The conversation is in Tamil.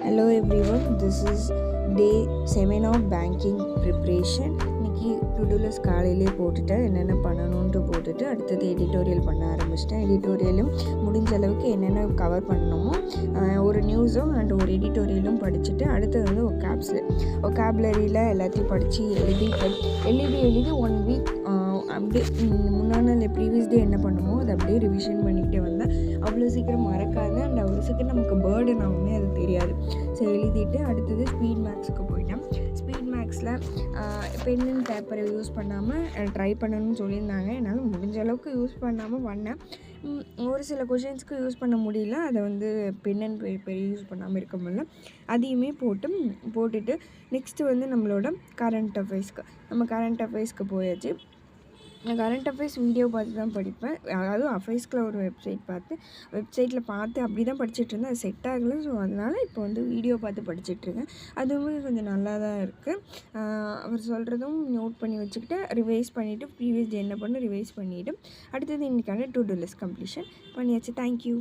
Hello everyone, this is day 7 of banking preparation. இன்னைக்கு டு-டூ லிஸ்ட் காலையிலே போட்டுட்டேன், என்னென்ன பண்ணணுன்ட்டு போட்டுட்டு அடுத்தது எடிட்டோரியல் பண்ண ஆரம்பிச்சிட்டேன். எடிட்டோரியலும் முடிஞ்ச அளவுக்கு என்னென்ன கவர் பண்ணணுமோ ஒரு நியூஸும் அண்ட் ஒரு எடிட்டோரியலும் படிச்சுட்டு அடுத்தது வந்து ஒக்காபுலரியில் எல்லாத்தையும் படித்து எழுதி 1 வீக் அப்படியே முன்னாள் நாள் ப்ரீவியஸ் டே என்ன பண்ணுமோ அதை அப்படியே ரிவிஷன் பண்ணிக்கிட்டே வந்தேன். அவ்வளோ சீக்கிரம் மறக்காது அண்ட் அவ்வளோ சீக்கிரம் நமக்கு பேர்டன் ஆகுமே அது தெரியாது. ஸோ எழுதிட்டு அடுத்தது ஸ்பீட் மேக்ஸுக்கு போயிட்டேன். ஸ்பீட் மேக்ஸில் பென் அண்ட் பேப்பரை யூஸ் பண்ணாமல் ட்ரை பண்ணணும்னு சொல்லியிருந்தாங்க. என்னால் முடிஞ்ச அளவுக்கு யூஸ் பண்ணாமல் பண்ணேன். ஒரு சில கொஷின்ஸ்க்கு யூஸ் பண்ண முடியல, அதை வந்து பென் அண்ட் பேப்பர் யூஸ் பண்ணாமல் இருக்க முடியல. அதையுமே போட்டுட்டு நெக்ஸ்ட்டு வந்து நம்மளோட கரண்ட் அஃபேர்ஸ்க்கு போயாச்சு. நான் கரண்ட் அஃபேர்ஸ் வீடியோ பார்த்து தான் படிப்பேன். அதாவது அஃபேர்ஸ்க்குள்ள ஒரு வெப்சைட்டில் பார்த்து அப்படி தான் படிச்சுட்ருந்தேன். அது செட் ஆகலை. ஸோ அதனால் இப்போ வந்து வீடியோ பார்த்து படிச்சுட்ருக்கேன். அதுவுமே கொஞ்சம் நல்லா தான் இருக்குது. அவர் சொல்கிறதும் நோட் பண்ணி வச்சுக்கிட்டு ரிவைஸ் பண்ணிவிட்டு ப்ரீவியஸ் டே என்ன பண்ண ரிவைஸ் பண்ணிவிட்டு அடுத்தது இன்றைக்கான டு-டூ லிஸ்ட் கம்ப்ளீஷன் பண்ணியாச்சு. தேங்க்யூ.